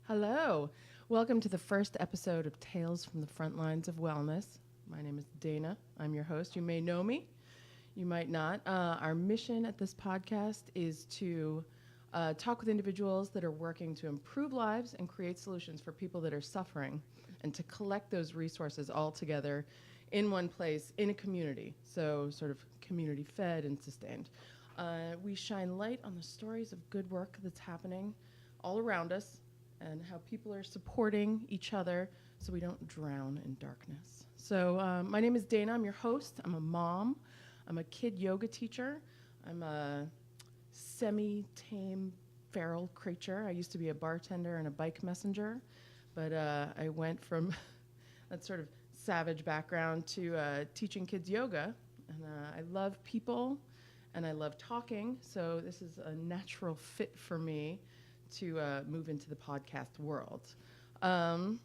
Hello. Welcome to the first episode of Tales from the Front Lines of Wellness. My name is Dana. I'm your host. You may know me. You might not. Our mission at this podcast is to talk with individuals that are working to improve lives and create solutions for people that are suffering, and to collect those resources all together in one place in a community, so sort of community fed and sustained. We shine light on the stories of good work that's happening all around us and how people are supporting each other so we don't drown in darkness. So my name is Dana. I'm your host. I'm a mom. I'm a kid yoga teacher. I'm a semi-tame feral creature. I used to be a bartender and a bike messenger, but I went from that sort of savage background to teaching kids yoga. And I love people and I love talking, so this is a natural fit for me to move into the podcast world. I'm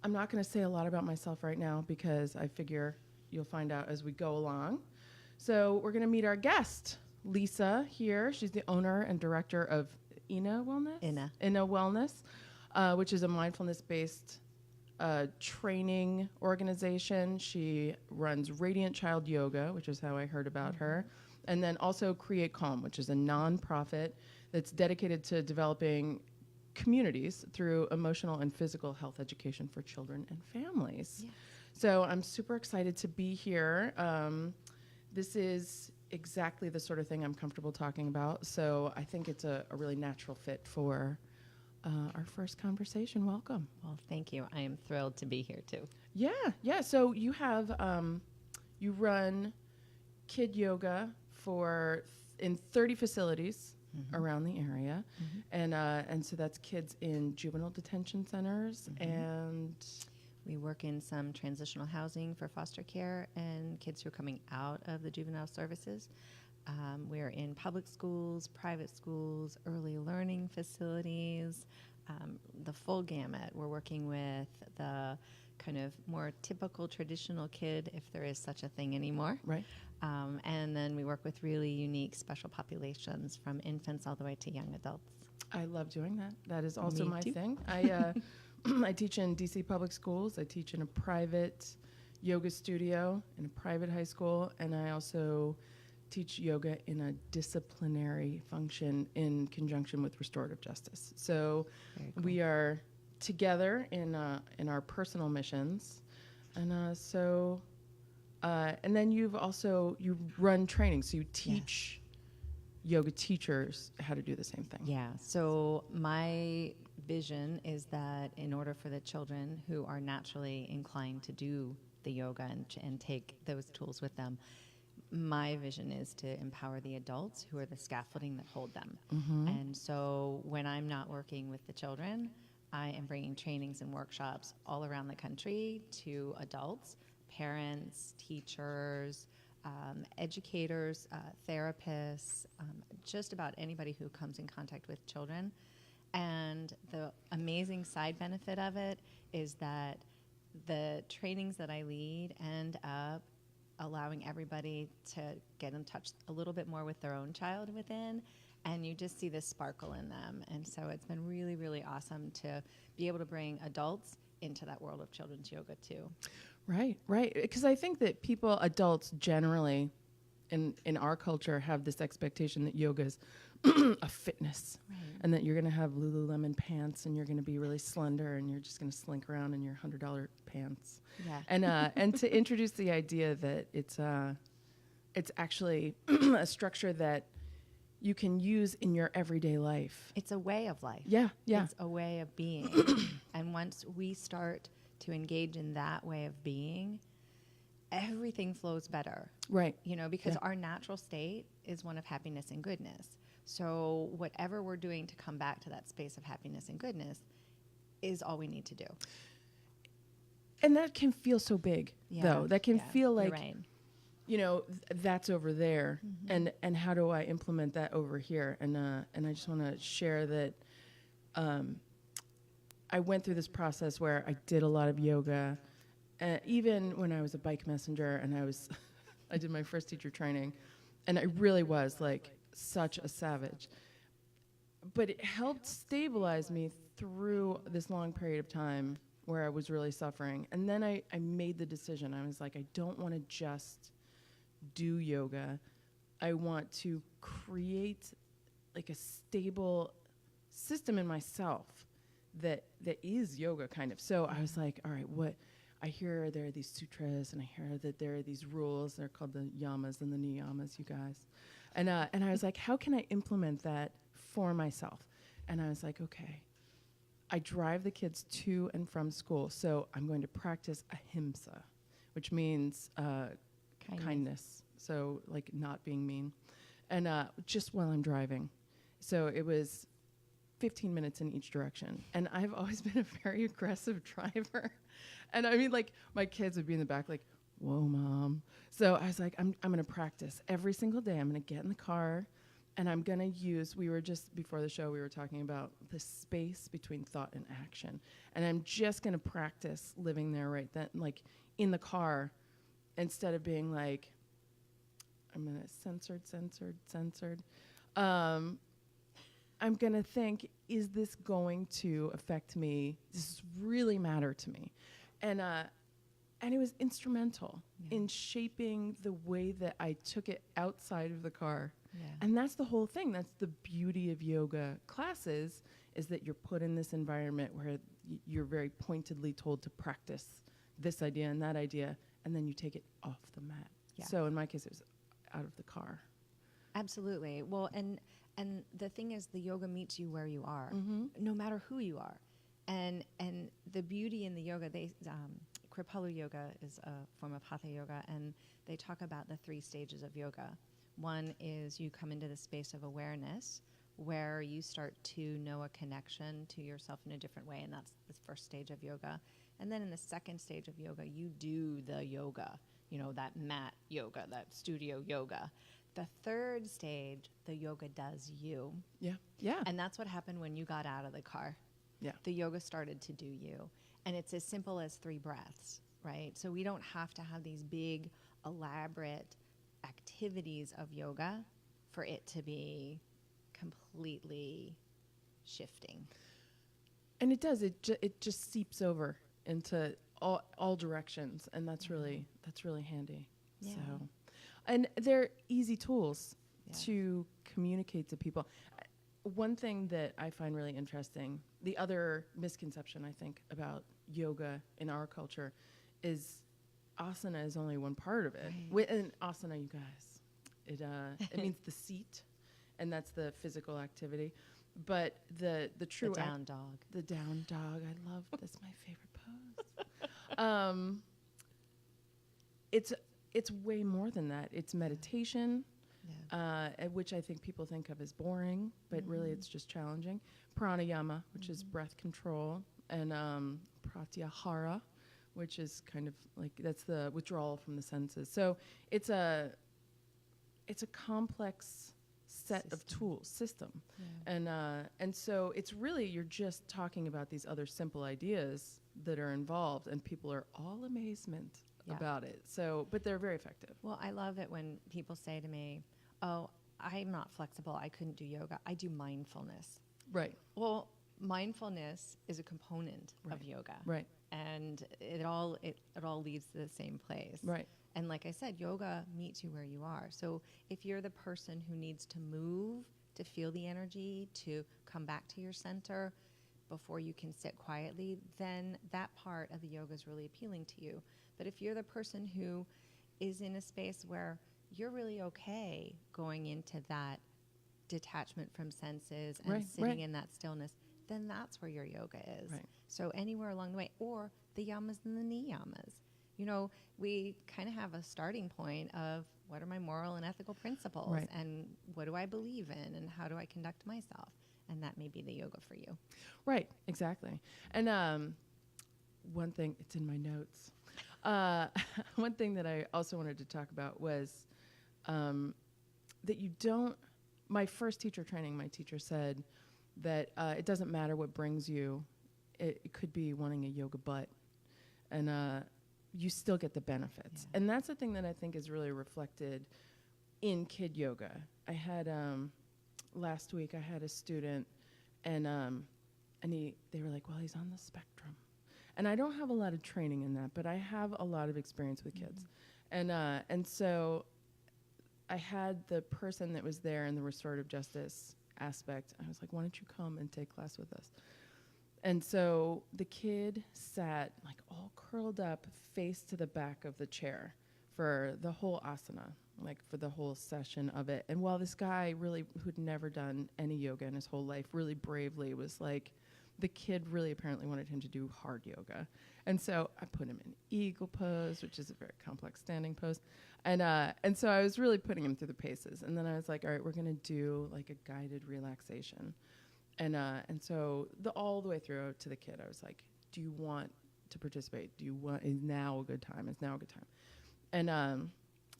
not going to say a lot about myself right now because I figure you'll find out as we go along. So we're going to meet our guest, Lisa, here. She's the owner and director of Ina Wellness? Ina Wellness, which is a mindfulness-based training organization. She runs Radiant Child Yoga, which is how I heard about her, and then also Create Calm, which is a nonprofit that's dedicated to developing communities through emotional and physical health education for children and families. Yes. So I'm super excited to be here. This is exactly the sort of thing I'm comfortable talking about, so I think it's a really natural fit for our first conversation. Welcome. Well, thank you. I am thrilled to be here too. Yeah. So you have, you run kid yoga in 30 facilities around the area, and so that's kids in juvenile detention centers, and we work in some transitional housing for foster care and kids who are coming out of the juvenile services. We're in public schools, private schools, early learning facilities, the full gamut. We're working with the kind of more typical traditional kid, if there is such a thing anymore. Right. And then we work with really unique special populations from infants all the way to young adults. I love doing that. That is also Me my too. thing. I teach in DC public schools. I teach in a private yoga studio in a private high school, and I also teach yoga in a disciplinary function in conjunction with restorative justice. So Very cool. we are together in our personal missions, and and then you run training, so you teach yoga teachers how to do the same thing. Yeah, so my vision is that in order for the children who are naturally inclined to do the yoga and take those tools with them, my vision is to empower the adults who are the scaffolding that hold them. And so when I'm not working with the children, I am bringing trainings and workshops all around the country to adults, parents, teachers, educators, therapists, just about anybody who comes in contact with children. And the amazing side benefit of it is that the trainings that I lead end up allowing everybody to get in touch a little bit more with their own child within, and you just see this sparkle in them. And so it's been really, really awesome to be able to bring adults into that world of children's yoga too. Right. Because I think that adults generally in our culture have this expectation that yoga is a fitness, and that you're going to have Lululemon pants and you're going to be really slender and you're just going to slink around in your $100 pants. Yeah. And to introduce the idea that it's actually a structure that you can use in your everyday life. It's a way of life. Yeah. It's a way of being. And once we start to engage in that way of being, everything flows better. Right. Because our natural state is one of happiness and goodness. So whatever we're doing to come back to that space of happiness and goodness is all we need to do. And that can feel so big, though. That can feel like, that's over there, and how do I implement that over here? And I just want to share that I went through this process where I did a lot of yoga, even when I was a bike messenger, and I did my first teacher training, and I really was like such a savage. but it helped stabilize me through this long period of time where I was really suffering. And then I made the decision. I was like, I don't want to just do yoga. I want to create like a stable system in myself that is yoga kind of. So I was like, all right, what I hear there are these sutras, and I hear that there are these rules. They're called the yamas and the niyamas, you guys. And I was like, how can I implement that for myself? And I was like, okay, I drive the kids to and from school, so I'm going to practice ahimsa, which means kindness. So like not being mean, and just while I'm driving. So it was 15 minutes in each direction. And I've always been a very aggressive driver. And I mean, like, my kids would be in the back like, whoa, Mom. So I was like, I'm going to practice every single day. I'm going to get in the car, and I'm going to use, we were just, before the show, we were talking about the space between thought and action. And I'm just going to practice living there right then, like, in the car, instead of being like, I'm going to censored. I'm going to think, is this going to affect me? Does this really matter to me? And it was instrumental in shaping the way that I took it outside of the car. Yeah. And that's the whole thing. That's the beauty of yoga classes, is that you're put in this environment where you're very pointedly told to practice this idea and that idea, and then you take it off the mat. Yeah. So in my case, it was out of the car. Absolutely. Well, and the thing is, the yoga meets you where you are, no matter who you are. And the beauty in the yoga, Kripalu yoga is a form of hatha yoga, and they talk about the 3 stages of yoga. One is you come into the space of awareness, where you start to know a connection to yourself in a different way, and that's the first stage of yoga. And then in the second stage of yoga, you do the yoga, that mat yoga, that studio yoga. The third stage, the yoga does you. Yeah. Yeah. And that's what happened when you got out of the car. Yeah. The yoga started to do you. And it's as simple as 3 breaths, right? So we don't have to have these big, elaborate activities of yoga for it to be completely shifting. And it does. It just seeps over into all directions, and that's really handy. Yeah. So, and they're easy tools to communicate to people. One thing that I find really interesting, the other misconception I think about yoga in our culture, is asana is only one part of it. Right. And asana, you guys, it means the seat, and that's the physical activity. But the true the down dog. The down dog. I love that's my favorite pose. It's way more than that. It's meditation, which I think people think of as boring, but really it's just challenging. Pranayama, which is breath control, and pratyahara, which is kind of like that's the withdrawal from the senses. So it's a complex set of tools, system. Yeah. And so it's really, you're just talking about these other simple ideas that are involved, and people are all amazement about it. So, but they're very effective. Well, I love it when people say to me, oh, I'm not flexible, I couldn't do yoga, I do mindfulness. Right. Well, mindfulness is a component of yoga. Right. And it all leads to the same place. Right. And like I said, yoga meets you where you are. So if you're the person who needs to move, to feel the energy, to come back to your center before you can sit quietly, then that part of the yoga is really appealing to you. But if you're the person who is in a space where you're really okay going into that detachment from senses and sitting in that stillness, then that's where your yoga is. Right. So anywhere along the way, or the yamas and the niyamas. We kind of have a starting point of what are my moral and ethical principles, and what do I believe in, and how do I conduct myself? And that may be the yoga for you. Right, exactly. And one thing, it's in my notes. One thing that I also wanted to talk about was that you don't, my first teacher training, my teacher said that it doesn't matter what brings you. It could be wanting a yoga butt, and you still get the benefits. Yeah. And that's the thing that I think is really reflected in kid yoga. I had, last week I had a student they were like, well, he's on the spectrum. And I don't have a lot of training in that, but I have a lot of experience with kids. And so I had the person that was there in the restorative justice aspect. I was like, why don't you come and take class with us? And so the kid sat like all curled up, face to the back of the chair for the whole asana, like for the whole session of it. And while this guy really, who'd never done any yoga in his whole life, really bravely was like, the kid really apparently wanted him to do hard yoga. And so I put him in eagle pose, which is a very complex standing pose. And so I was really putting him through the paces. And then I was like, all right, we're going to do like a guided relaxation. And so all the way through to the kid, I was like, do you want to participate? Is now a good time? Is now a good time? And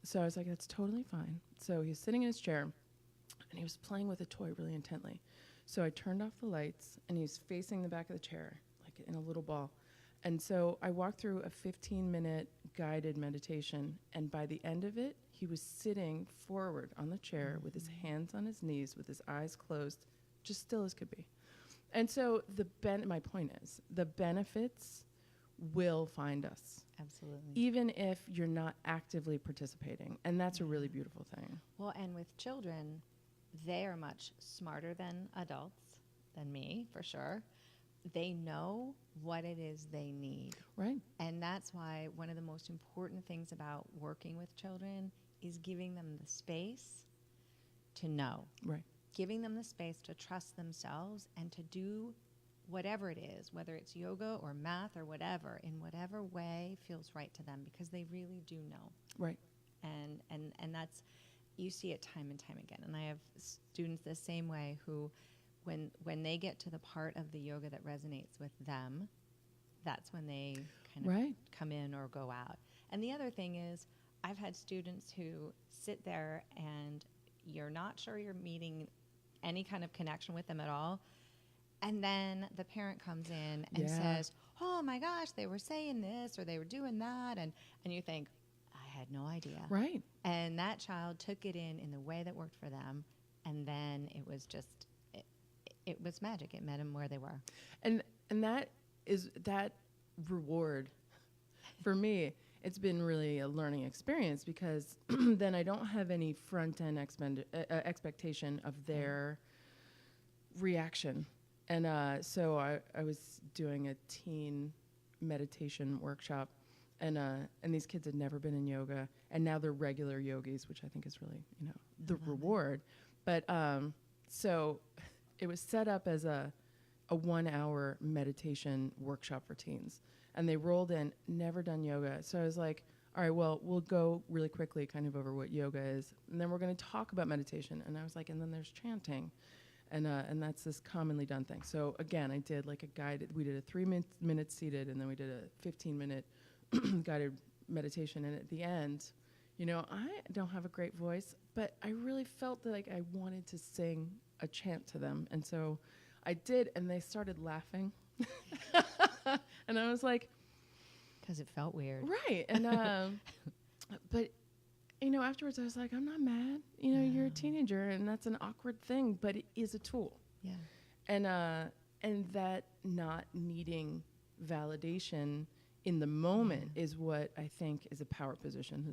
so I was like, that's totally fine. So he's sitting in his chair, and he was playing with a toy really intently. So I turned off the lights, and he was facing the back of the chair, like in a little ball. And so I walked through a 15-minute guided meditation, and by the end of it, he was sitting forward on the chair with his hands on his knees, with his eyes closed, just still as could be. And so my point is, the benefits will find us. Absolutely. Even if you're not actively participating. And that's a really beautiful thing. Well, and with children, they are much smarter than adults, than me, for sure. They know what it is they need. Right. And that's why one of the most important things about working with children is giving them the space to know. Right. Giving them the space to trust themselves and to do whatever it is, whether it's yoga or math or whatever, in whatever way feels right to them, because they really do know. Right. And that's, you see it time and time again. And I have students the same way who, when they get to the part of the yoga that resonates with them, that's when they kind of come in or go out. And the other thing is, I've had students who sit there and you're not sure you're meeting any kind of connection with them at all. And then the parent comes in and says, oh my gosh, they were saying this or they were doing that. And you think, I had no idea. Right. And that child took it in the way that worked for them. And then it was just, it was magic. It met them where they were. And that reward for me, it's been really a learning experience, because then I don't have any front-end expectation of their reaction. And so I was doing a teen meditation workshop, and these kids had never been in yoga, and now they're regular yogis, which I think is really, the reward. But so it was set up as a 1-hour meditation workshop for teens. And they rolled in, never done yoga. So I was like, all right, well, we'll go really quickly kind of over what yoga is. And then we're going to talk about meditation. And I was like, and then there's chanting. And that's this commonly done thing. So again, I did like a guided, we did a 3-minute seated, and then we did a 15-minute guided meditation. And at the end, I don't have a great voice, but I really felt like I wanted to sing a chant to them. And so I did, and they started laughing. And I was like, because it felt weird. Right. And but afterwards I was like, I'm not mad. You're a teenager, and that's an awkward thing, but it is a tool. Yeah. And that not needing validation in the moment is what I think is a power position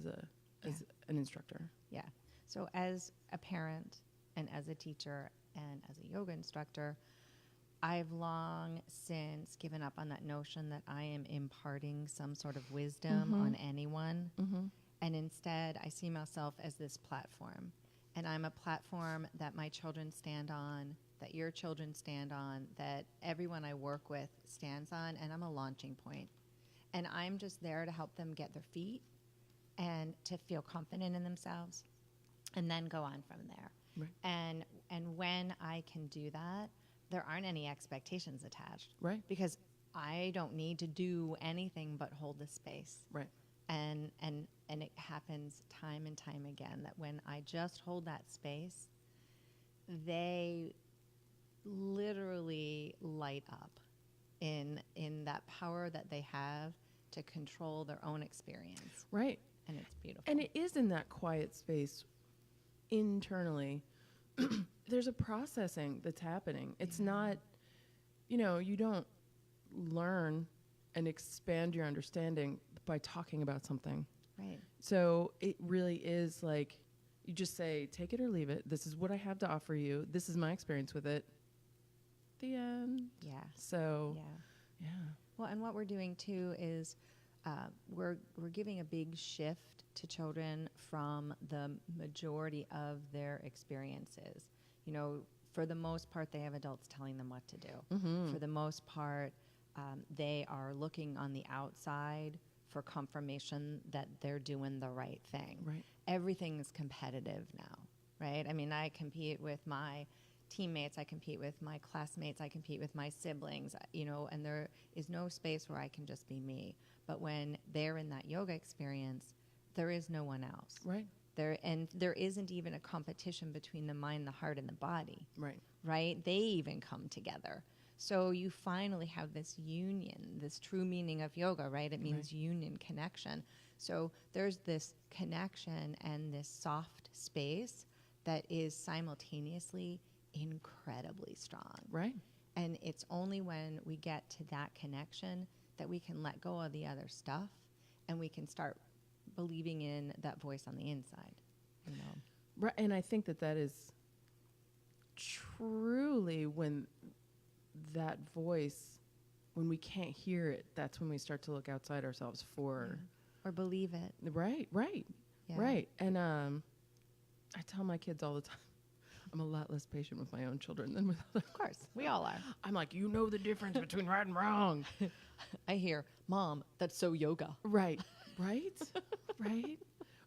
as an instructor. Yeah. So as a parent and as a teacher and as a yoga instructor, I've long since given up on that notion that I am imparting some sort of wisdom on anyone. And instead, I see myself as this platform. And I'm a platform that my children stand on, that your children stand on, that everyone I work with stands on, and I'm a launching point. And I'm just there to help them get their feet and to feel confident in themselves, and then go on from there. Right. And when I can do that, there aren't any expectations attached. Right. Because I don't need to do anything but hold the space. Right. And it happens time and time again that when I just hold that space, they literally light up in that power that they have to control their own experience. Right. And it's beautiful. And it is in that quiet space internally there's a processing that's happening. It's not, you don't learn and expand your understanding by talking about something. Right. So it really is like, you just say, take it or leave it. This is what I have to offer you. This is my experience with it. The end. Yeah. So, Yeah. Well, and what we're doing too is we're giving a big shift to children from the majority of their experiences. For the most part, they have adults telling them what to do. Mm-hmm. For the most part, they are looking on the outside for confirmation that they're doing the right thing. Right. Everything is competitive now, right? I mean, I compete with my teammates, I compete with my classmates, I compete with my siblings, and there is no space where I can just be me. But when they're in that yoga experience, there is no one else. Right. There isn't even a competition between the mind, the heart, and the body. Right. Right? They even come together. So you finally have this union, this true meaning of yoga, right? It means union, connection. So there's this connection and this soft space that is simultaneously incredibly strong. Right. And it's only when we get to that connection that we can let go of the other stuff and we can start believing in that voice on the inside. Right. And I think that is truly when that voice, when we can't hear it, that's when we start to look outside ourselves for... Or believe it. Right. Yeah. Right. And I tell my kids all the time, I'm a lot less patient with my own children than with others. Of course, we all are. I'm like, the difference between right and wrong. I hear, Mom, that's so yoga. Right. Right.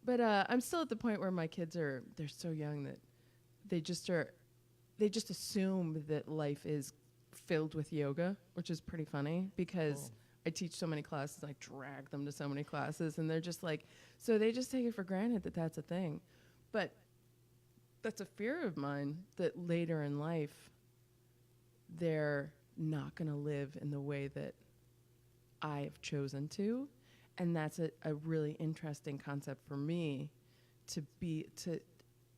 But I'm still at the point where my kids they're so young that they just assume that life is filled with yoga, which is pretty funny because I teach so many classes, I drag them to so many classes, and they're just like, so they just take it for granted that that's a thing. But that's a fear of mine that later in life, they're not going to live in the way that I have chosen to. And that's a really interesting concept for me to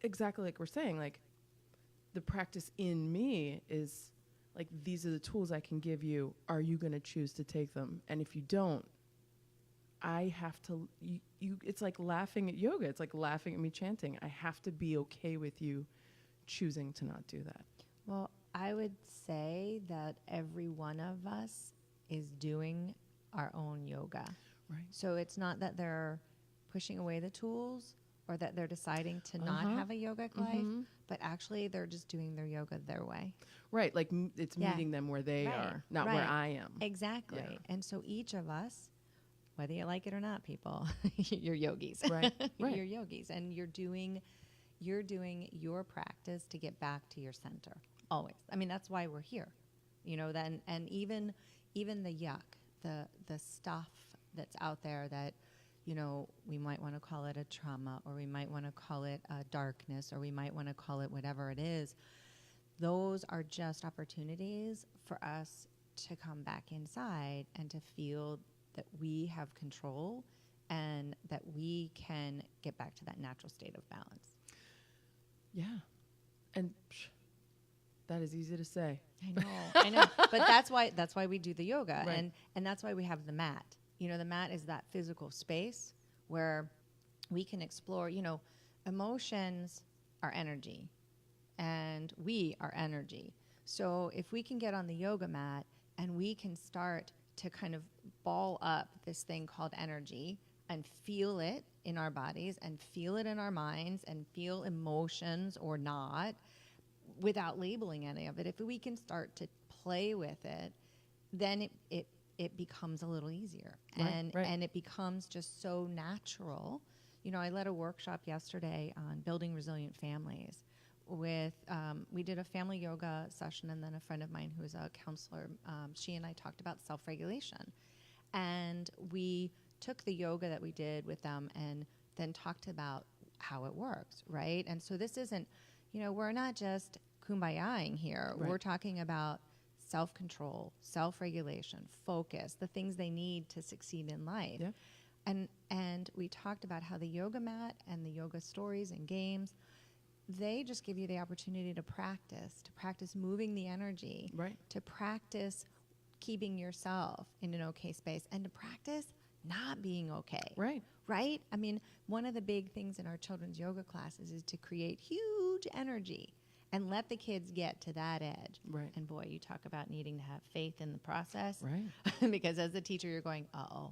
exactly like we're saying, like the practice in me is like, these are the tools I can give you. Are you going to choose to take them? And if you don't, I have to, it's like laughing at yoga. It's like laughing at me chanting. I have to be okay with you choosing to not do that. Well, I would say that every one of us is doing our own yoga. Right. So it's not that they're pushing away the tools or that they're deciding to not have a yogic life, but actually they're just doing their yoga their way. Right. Like it's meeting them where they are, not where I am. Exactly. Yeah. And so each of us, whether you like it or not, people, you're yogis. Right. Right. You're yogis. And you're doing your practice to get back to your center. Always. I mean, that's why we're here. And even the yuck, the stuff that's out there that, we might want to call it a trauma, or we might want to call it a darkness, or we might want to call it whatever it is. Those are just opportunities for us to come back inside and to feel that we have control and that we can get back to that natural state of balance. Yeah. And that is easy to say. I know. But that's why we do the yoga. Right. And that's why we have the mat. The mat is that physical space where we can explore, emotions are energy and we are energy. So if we can get on the yoga mat and we can start to kind of ball up this thing called energy and feel it in our bodies and feel it in our minds and feel emotions or not without labeling any of it, if we can start to play with it, then it becomes a little easier. Right. And it becomes just so natural. I led a workshop yesterday on building resilient families with, we did a family yoga session, and then a friend of mine who is a counselor, she and I talked about self-regulation. And we took the yoga that we did with them and then talked about how it works, right? And so this isn't, we're not just kumbayaing here. Right. We're talking about self-control, self-regulation, focus, the things they need to succeed in life. Yeah. And we talked about how the yoga mat and the yoga stories and games, they just give you the opportunity to practice moving the energy, Right. to practice keeping yourself in an okay space, and to practice not being okay. Right. Right? I mean, one of the big things in our children's yoga classes is to create huge energy and let the kids get to that edge. Right. And boy, you talk about needing to have faith in the process. Right. Because as a teacher, you're going, uh-oh,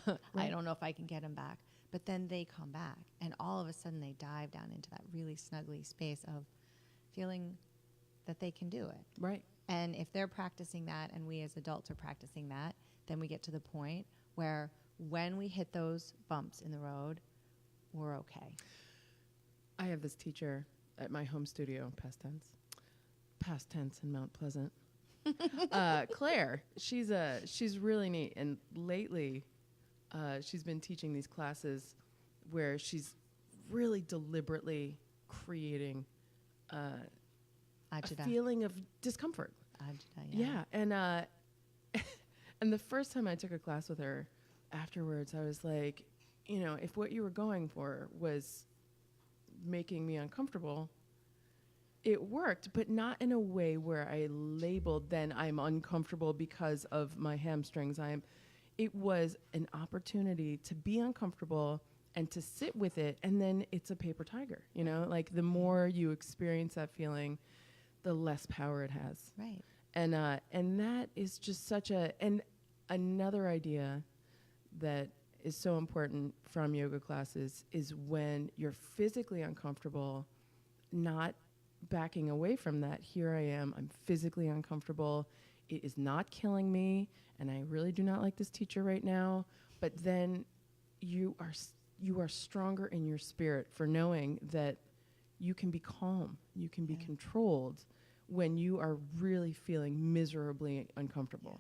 I Right. don't know if I can get them back. But then they come back, and all of a sudden they dive down into that really snuggly space of feeling that they can do it. Right. And if they're practicing that and we as adults are practicing that, then we get to the point where when we hit those bumps in the road, we're okay. I have this teacher at my home studio, past tense in Mount Pleasant. Claire, she's really neat. And lately, she's been teaching these classes where she's really deliberately creating a Ajita. feeling of discomfort. Ajita, Yeah, and and the first time I took a class with her, afterwards I was like, if what you were going for was making me uncomfortable, it worked, but not in a way where I labeled then I'm uncomfortable because of my hamstrings. It was an opportunity to be uncomfortable and to sit with it, and then it's a paper tiger, like the more you experience that feeling, the less power it has. Right. And that is just another idea that is so important from yoga classes is when you're physically uncomfortable, not backing away from that. Here I am, I'm physically uncomfortable. It is not killing me, and I really do not like this teacher right now. But then you are stronger in your spirit for knowing that you can be calm, you can be controlled when you are really feeling miserably uncomfortable.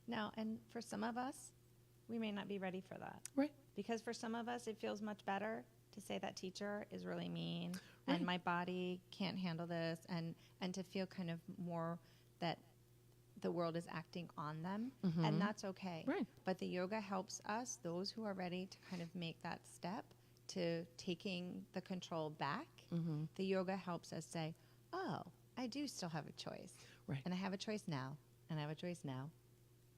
Now, and for some of us, we may not be ready for that. Right. Because for some of us, it feels much better to say that teacher is really mean Right. and my body can't handle this, and to feel kind of more that the world is acting on them, and that's okay. Right. But the yoga helps us, those who are ready to kind of make that step to taking the control back. The yoga helps us say, oh, I do still have a choice. Right. And I have a choice now, and I have a choice now,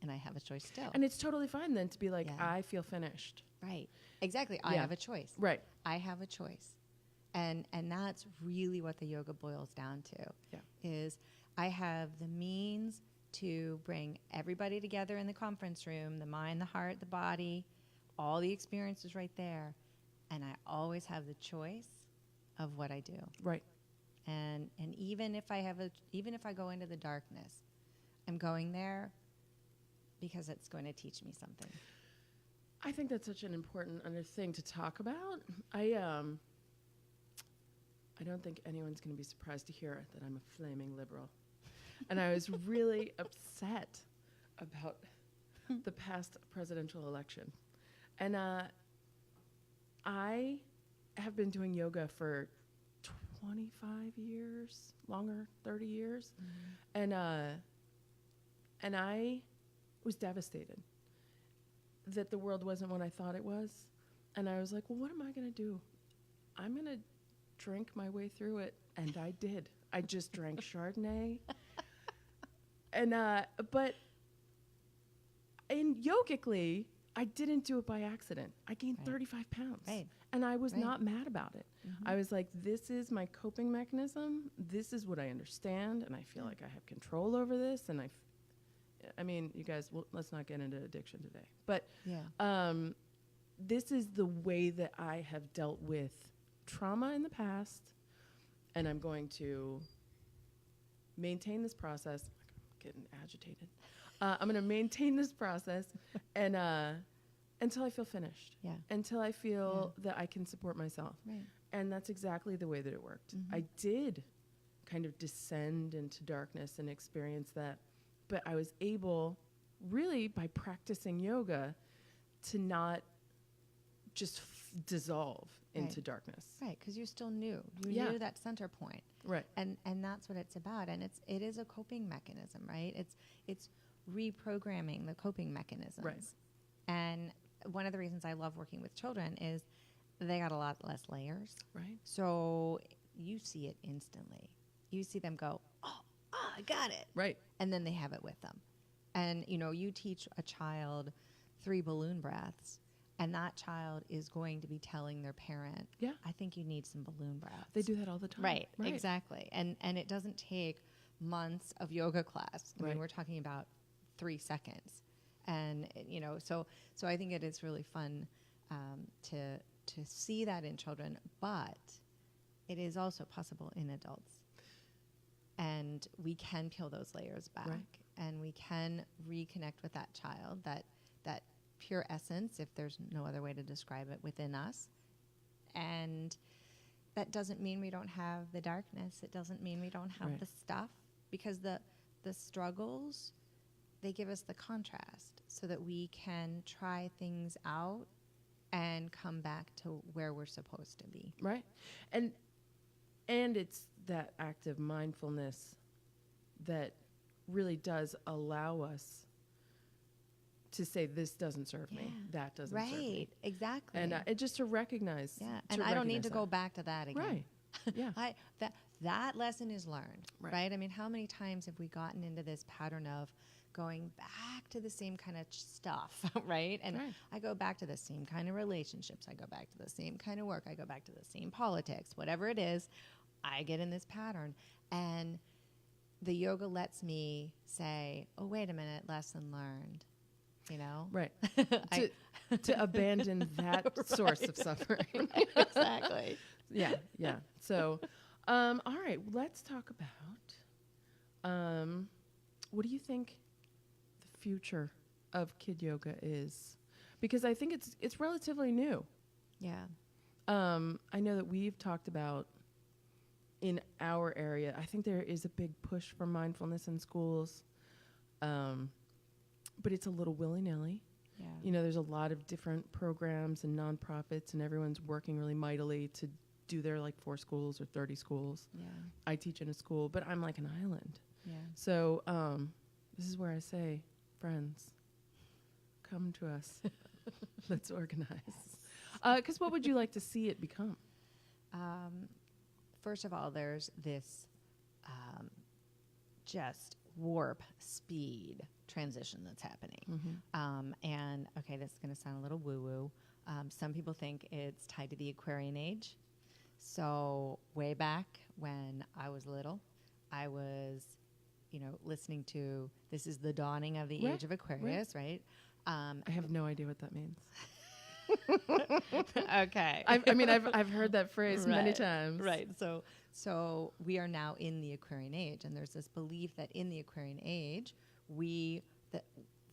and I have a choice still. And it's totally fine then to be like, Yeah. I feel finished. Right. Exactly. I Yeah. have a choice. Right. I have a choice. And that's really what the yoga boils down to. Yeah. Is I have the means to bring everybody together in the conference room, the mind, the heart, the body, all the experiences right there. And I always have the choice of what I do. Right. And even if I go into the darkness, I'm going there because it's going to teach me something. I think that's such an important other thing to talk about. I don't think anyone's going to be surprised to hear that I'm a flaming liberal. And I was really upset about the past presidential election. And I have been doing yoga for 25 years, longer, 30 years. And I was devastated that the world wasn't what I thought it was. And I was like, well, what am I going to do? I'm going to drink my way through it. And I did. I just drank Chardonnay. And, but yogically, I didn't do it by accident. I gained 35 pounds. Right. And I was Right. not mad about it. I was like, this is my coping mechanism. This is what I understand. And I feel like I have control over this. And I mean, you guys, let's not get into addiction today. But this is the way that I have dealt with trauma in the past. And I'm going to maintain this process. I'm getting agitated. I'm going to maintain this process and until I feel finished. Yeah. Until I feel that I can support myself. Right. And that's exactly the way that it worked. I did kind of descend into darkness and experience that. But I was able, really, by practicing yoga, to not just dissolve into darkness. Right, because you still knew. You Yeah. knew that center point. Right. And that's what it's about. And it is a coping mechanism, right? It's reprogramming the coping mechanisms. Right. And one of the reasons I love working with children is they got a lot less layers. Right. So you see it instantly. You see them go, oh, I got it. Right. And then they have it with them. And, you teach a child 3 balloon breaths, and that child is going to be telling their parent, Yeah. I think you need some balloon breaths. They do that all the time. Right. Exactly. And it doesn't take months of yoga class. I mean, we're talking about 3 seconds. And, so I think it is really fun to see that in children, but it is also possible in adults. And we can peel those layers back, and we can reconnect with that child, that pure essence, if there's no other way to describe it, within us. And that doesn't mean we don't have the darkness. It doesn't mean we don't have the stuff, because the struggles, they give us the contrast so that we can try things out and come back to where we're supposed to be. Right. And it's that act of mindfulness that really does allow us to say, this doesn't serve me, that doesn't serve me. Right, exactly. And just to recognize. Yeah, and I don't need to go back to that again. Right, yeah. That lesson is learned, right? I mean, how many times have we gotten into this pattern of going back to the same kind of stuff, right? And I go back to the same kind of relationships. I go back to the same kind of work. I go back to the same politics. Whatever it is, I get in this pattern. And the yoga lets me say, oh, wait a minute, lesson learned, Right. to abandon that source of suffering. Exactly. Yeah. So, all right, let's talk about what do you think the future of kid yoga is? Because I think it's relatively new. Yeah. I know that we've talked about in our area, I think there is a big push for mindfulness in schools, but it's a little willy-nilly. Yeah. There's a lot of different programs and nonprofits, and everyone's working really mightily to do their 4 schools or 30 schools. Yeah. I teach in a school, but I'm like an island. Yeah. So this is where I say, friends, come to us. Let's organize. Because what would you like to see it become? First of all, there's this just warp speed transition that's happening. Mm-hmm. And, okay, this is going to sound a little woo-woo. Some people think it's tied to the Aquarian age. So way back when I was little, I was, listening to, this is the dawning of the age of Aquarius, right? I have no idea what that means. Okay. I've heard that phrase many times. Right. So we are now in the Aquarian age, and there's this belief that in the Aquarian age, the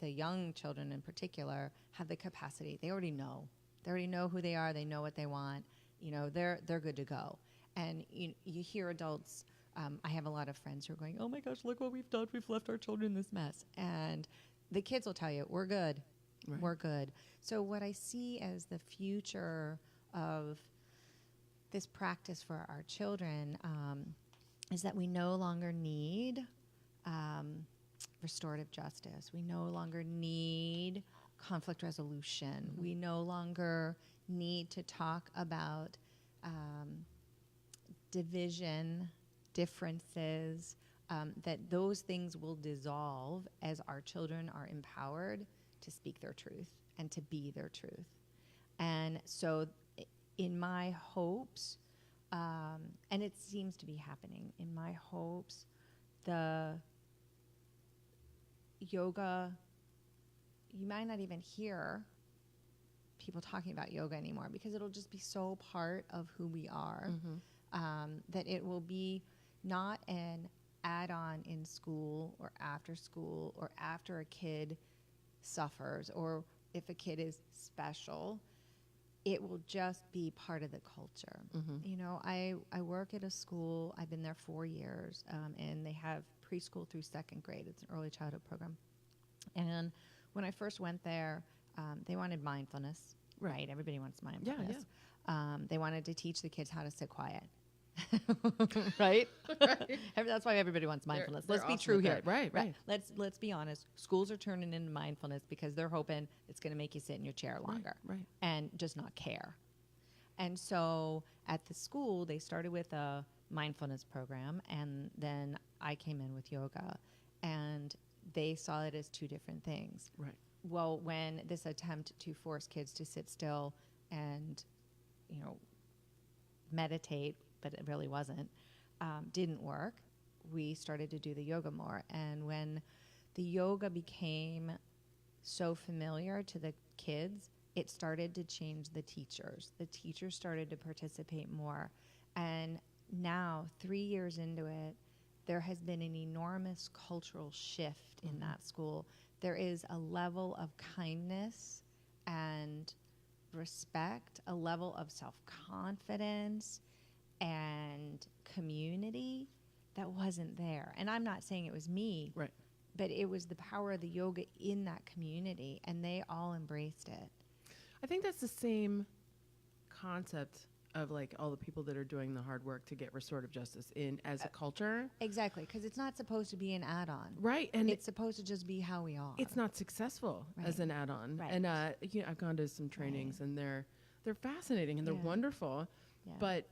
young children in particular, have the capacity. They already know. They already know who they are. They know what they want. They're good to go. And you hear adults. I have a lot of friends who are going, "Oh my gosh, look what we've done. We've left our children in this mess." And the kids will tell you, "We're good. Right. We're good." So what I see as the future of this practice for our children is that we no longer need restorative justice. We no longer need conflict resolution. Mm-hmm. We no longer need to talk about division, differences, that those things will dissolve as our children are empowered to speak their truth and to be their truth. And so in my hopes, and it seems to be happening, in my hopes, the yoga, you might not even hear people talking about yoga anymore because it'll just be so part of who we are, that it will be not an add-on in school or after a kid suffers, or if a kid is special, it will just be part of the culture. I work at a school. I've been there 4 years, and they have preschool through 2nd grade. It's an early childhood program. And when I first went there, they wanted mindfulness. Right. Everybody wants mindfulness. Yeah. They wanted to teach the kids how to sit quiet. Right? That's why everybody wants mindfulness. They're Let's be awesome true at here. that. Right. Let's be honest. Schools are turning into mindfulness because they're hoping it's going to make you sit in your chair longer Right. and just not care. And so at the school, they started with a mindfulness program, and then I came in with yoga, and they saw it as two different things. Right. Well, when this attempt to force kids to sit still and, you know, meditate, but it really wasn't, didn't work, we started to do the yoga more. And when the yoga became so familiar to the kids, it started to change the teachers. The teachers started to participate more. And now, 3 years into it, there has been an enormous cultural shift in that school. There is a level of kindness and respect, a level of self-confidence and community that wasn't there. And I'm not saying it was me, Right. but it was the power of the yoga in that community, and they all embraced it. I think that's the same concept of like all the people that are doing the hard work to get restorative justice in as a culture. Exactly, because it's not supposed to be an add-on. Right. And It's supposed to just be how we are. it's not successful as Right. an add-on. Right. And I've gone to some trainings and they're fascinating and they're Yeah. wonderful. Yeah. But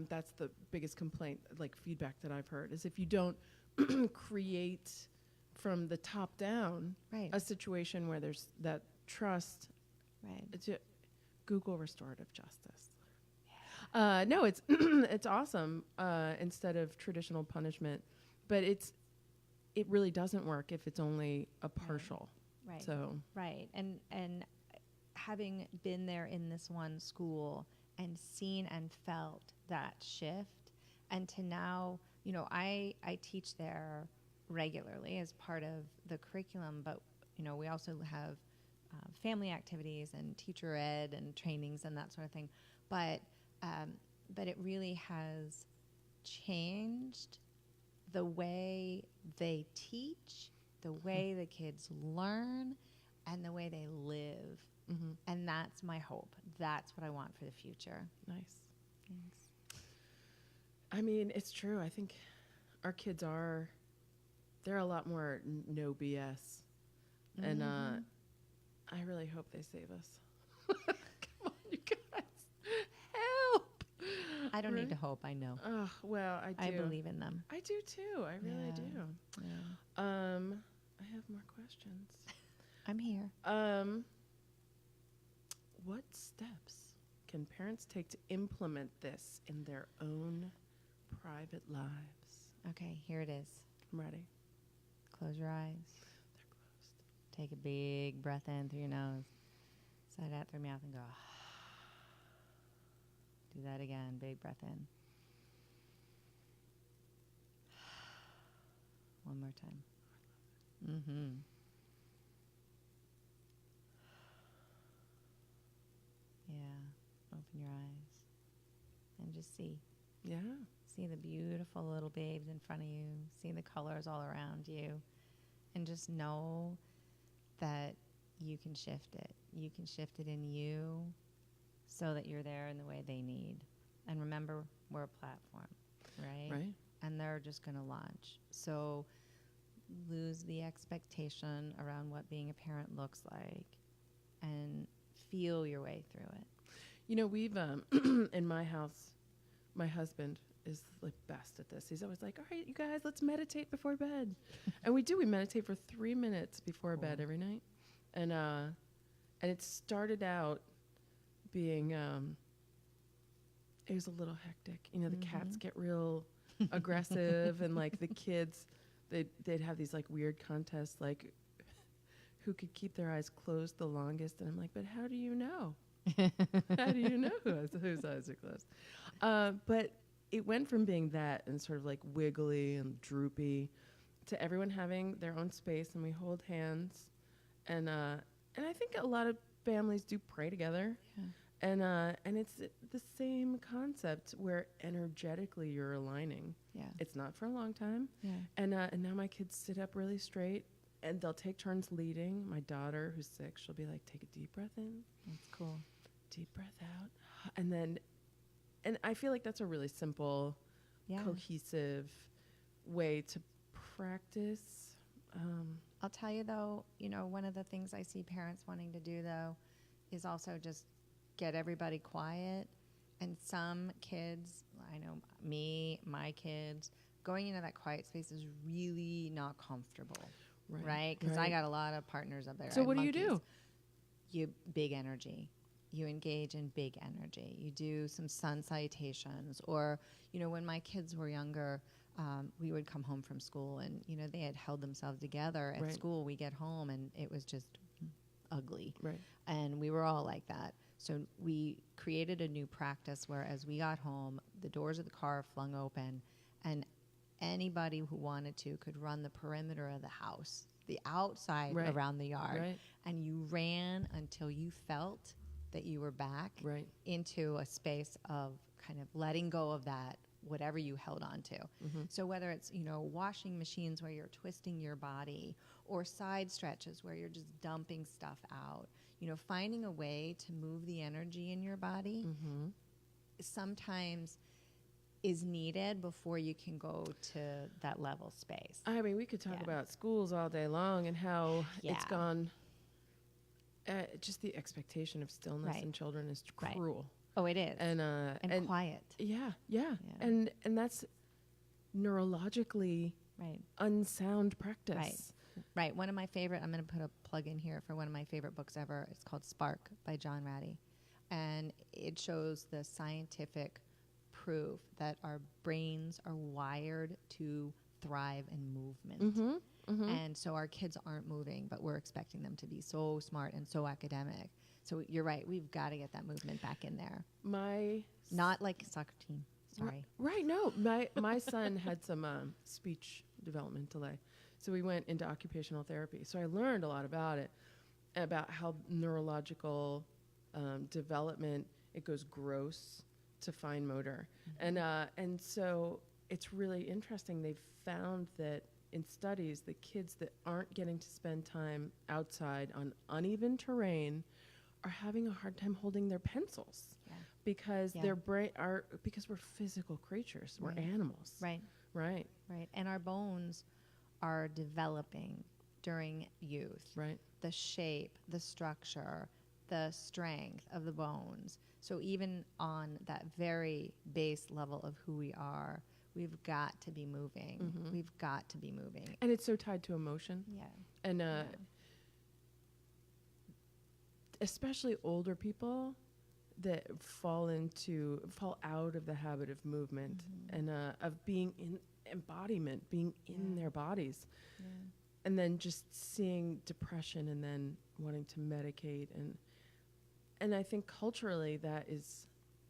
that's the biggest complaint, like feedback that I've heard, is if you don't create from the top down Right. a situation where there's that trust. Right. Google restorative justice. No, it's it's awesome instead of traditional punishment, but it really doesn't work if it's only a partial. Right. So Right. And having been there in this one school and seen and felt that shift, and to now, you know, I teach there regularly as part of the curriculum, but, you know, we also have family activities and teacher ed and trainings and that sort of thing. But it really has changed the way they teach, the way the kids learn, and the way they live. mm-hmm. And that's my hope. That's what I want for the future. Nice. Thanks. I mean, it's true. I think our kids they're a lot more no BS, and I really hope they save us. Come on, you guys, help! I don't need Right? to hope. I know. Oh, well, I do. I believe in them. I do too. I really Yeah. do. Yeah. I have more questions. I'm here. What steps can parents take to implement this in their own private lives? Okay, here it is. I'm ready. Close your eyes. They're closed. Take a big breath in through your nose. Sigh out through your mouth and go. Do that again. Big breath in. One more time. Mm-hmm. Yeah. Open your eyes and just see. Yeah. See the beautiful little babes in front of you. See the colors all around you. And just know that you can shift it. You can shift it in you so that you're there in the way they need. And remember, we're a platform, right? Right. And they're just going to launch. So lose the expectation around what being a parent looks like and feel your way through it. You know, we've in my house, my husband is the best at this. He's always like, "All right, you guys, let's meditate before bed," and we do. We meditate for 3 minutes before Cool. bed every night, and it started out being it was a little hectic. You know, the cats get real aggressive, and like the kids, they'd have these like weird contests, like who could keep their eyes closed the longest. And I'm like, but how do you know? How do you know whose eyes are closed? But it went from being that and sort of like wiggly and droopy to everyone having their own space, and we hold hands, and I think a lot of families do pray together. Yeah. And it's the same concept where energetically you're aligning. Yeah. It's not for a long time. Yeah. And now my kids sit up really straight, and they'll take turns leading. My daughter, who's 6, she'll be like, take a deep breath in, That's cool. deep breath out. And I feel like that's a really simple, Yeah. cohesive way to practice. I'll tell you though, you know, one of the things I see parents wanting to do though is also just get everybody quiet And some kids, I know me, my kids, going into that quiet space is really not comfortable, right? Because I got a lot of partners up there. So what do you do? You big energy. You engage in big energy. You do some sun salutations, or when my kids were younger, we would come home from school, and they had held themselves together at school. We get home, and it was just ugly, and we were all like that. So we created a new practice where, as we got home, the doors of the car flung open, and anybody who wanted to could run the perimeter of the house, the outside around the yard, and you ran until you felt that you were back into a space of kind of letting go of that, whatever you held on to. So whether it's, washing machines where you're twisting your body, or side stretches where you're just dumping stuff out, finding a way to move the energy in your body sometimes is needed before you can go to that level space. I mean, we could talk about schools all day long and how it's gone. Just the expectation of stillness in children is cruel. Oh, it is. And quiet. Yeah. And that's neurologically unsound practice. Right. One of my favorite, I'm going to put a plug in here for one of my favorite books ever. It's called Spark by John Ratty. And it shows the scientific proof that our brains are wired to thrive in movement. And so our kids aren't moving, but we're expecting them to be so smart and so academic. So you're right. We've got to get that movement back in there. Not like a soccer team. Sorry. No. My son had some speech development delay. So we went into occupational therapy. So I learned a lot about it, about how neurological development, it goes gross to fine motor. And so it's really interesting. They've found that in studies, the kids that aren't getting to spend time outside on uneven terrain are having a hard time holding their pencils because their brain because we're physical creatures. We're animals. Right. And our bones are developing during youth. The shape, the structure, the strength of the bones. So even on that very base level of who we are, we've got to be moving. We've got to be moving. And it's so tied to emotion. And especially older people that fall out of the habit of movement and of being in embodiment, being in their bodies. And then just seeing depression and then wanting to medicate. And I think culturally that is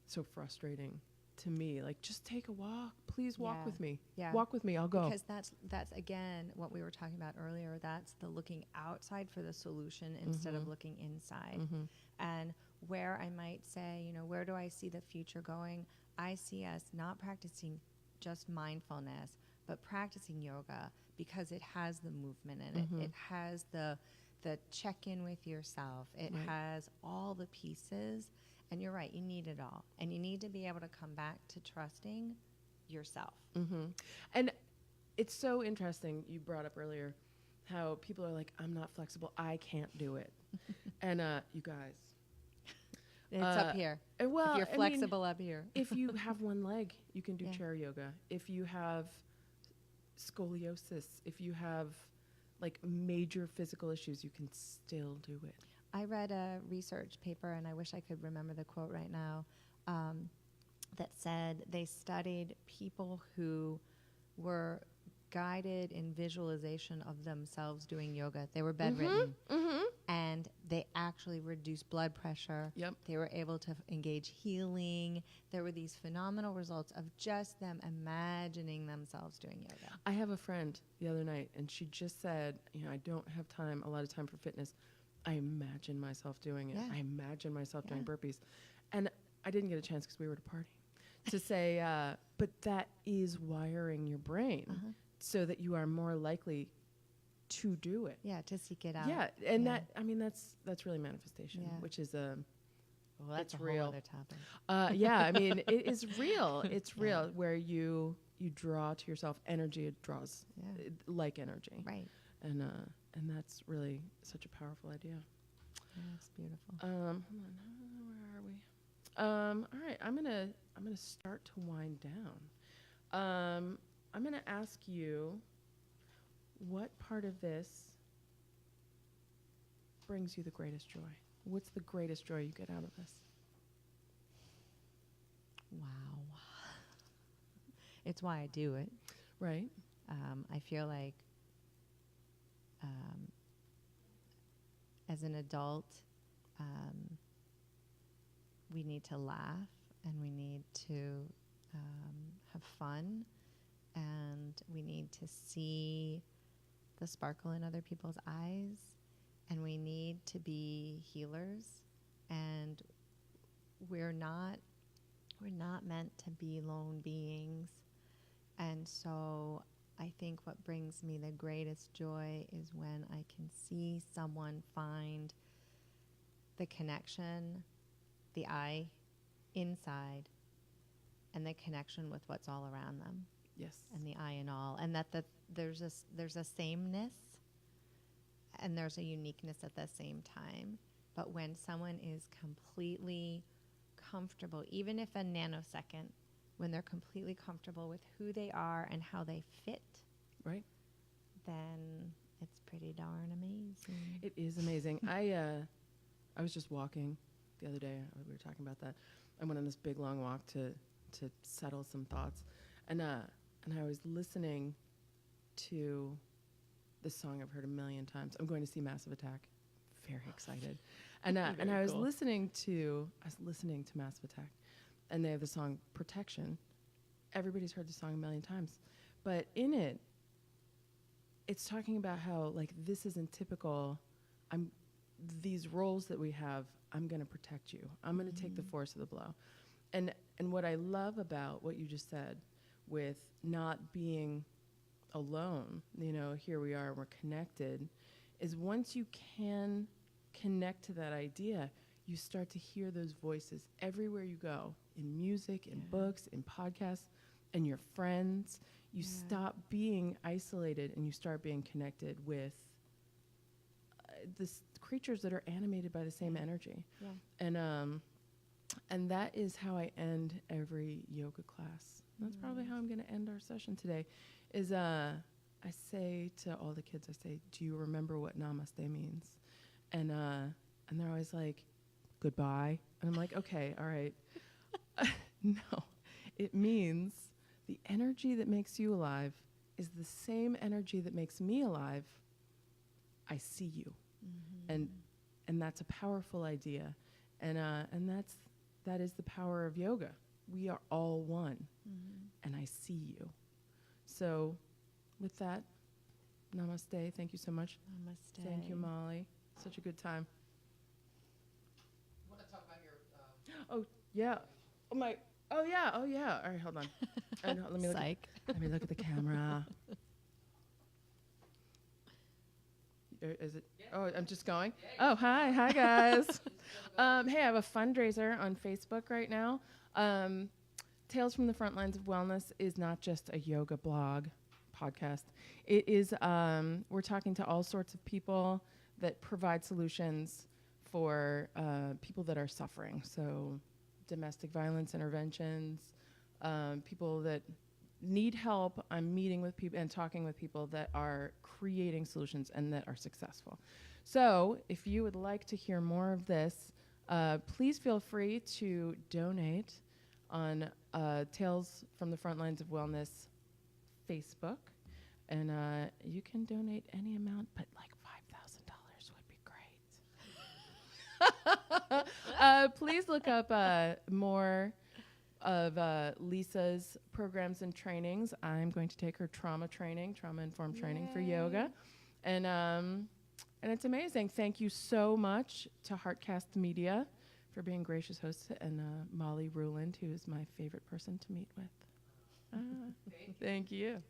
so frustrating to me. Like, just take a walk. Please walk with me. Walk with me. I'll go. Because that's again what we were talking about earlier. That's the looking outside for the solution instead of looking inside. And where I might say, where do I see the future going? I see us not practicing just mindfulness, but practicing yoga because it has the movement in it. It has the check-in with yourself. It has all the pieces. And you're right, you need it all. And you need to be able to come back to trusting yourself. And it's so interesting, you brought up earlier how people are like, I'm not flexible, I can't do it. And you guys. It's up here. Well, if you're flexible up here. If you have one leg, you can do chair yoga. If you have scoliosis, if you have like major physical issues, you can still do it. I read a research paper, and I wish I could remember the quote right now, that said they studied people who were guided in visualization of themselves doing yoga. They were bedridden, and they actually reduced blood pressure. They were able to engage healing. There were these phenomenal results of just them imagining themselves doing yoga. I have a friend the other night, and she just said, I don't have a lot of time for fitness. I imagine myself doing it. I imagine myself doing burpees. And I didn't get a chance because we were at a party to say, but that is wiring your brain so that you are more likely to do it. To seek it out. And that's really manifestation, which is that's it's a real. whole other topic. It is real. It's real where you draw to yourself energy. It draws like energy. And that's really such a powerful idea. That's beautiful. Hold on, where are we? All right, I'm gonna start to wind down. I'm gonna ask you, what part of this brings you the greatest joy? What's the greatest joy you get out of this? Wow. It's why I do it. Right. I feel like as an adult, we need to laugh and we need to have fun, and we need to see the sparkle in other people's eyes, and we need to be healers, and we're not meant to be lone beings. And so I think what brings me the greatest joy is when I can see someone find the connection, the I inside, and the connection with what's all around them. Yes. And the I in all. And that there's a sameness and there's a uniqueness at the same time. But when someone is completely comfortable, even if a nanosecond, when they're completely comfortable with who they are and how they fit, right, then it's pretty darn amazing. It is amazing. I was just walking the other day. We were talking about that. I went on this big long walk to settle some thoughts, and I was listening to this song I've heard a million times. I'm going to see Massive Attack. Very excited, and I was listening to Massive Attack, and they have the song Protection. Everybody's heard the song a million times, but in it, it's talking about how, like, this isn't typical. These roles that we have, I'm going to protect you. I'm going to take the force of the blow. And what I love about what you just said with not being alone, here we are, we're connected, is once you can connect to that idea, you start to hear those voices everywhere you go, in music, in books, in podcasts, and your friends. You stop being isolated and you start being connected with this creatures that are animated by the same energy. Yeah. And that is how I end every yoga class. That's probably how I'm going to end our session today. Is I say to all the kids, I say, "Do you remember what namaste means?" And they're always like, "Goodbye." And I'm like, "Okay, all right." No, it means the energy that makes you alive is the same energy that makes me alive. I see you. And that's a powerful idea, and that is the power of yoga. We are all one, and I see you. So, with that, namaste. Thank you so much. Namaste. Thank you, Molly. Such a good time. You want to talk about your? Oh yeah. Oh yeah. All right, hold on. Let me look. Let me look at the camera. Is it? Yeah. Oh, I'm just going. Yeah, hi guys. Hey, I have a fundraiser on Facebook right now. Tales from the Front Lines of Wellness is not just a yoga blog podcast. It is. We're talking to all sorts of people that provide solutions for people that are suffering. So, domestic violence interventions, people that need help. I'm meeting with people and talking with people that are creating solutions and that are successful. So if you would like to hear more of this, please feel free to donate on Tales from the Front Lines of Wellness Facebook. And you can donate any amount, but like $5,000 would be great. Please look up more of Lisa's programs and trainings. I'm going to take her trauma-informed training for yoga. And it's amazing. Thank you so much to Heartcast Media for being gracious hosts, and Molly Ruland, who is my favorite person to meet with. Thank you.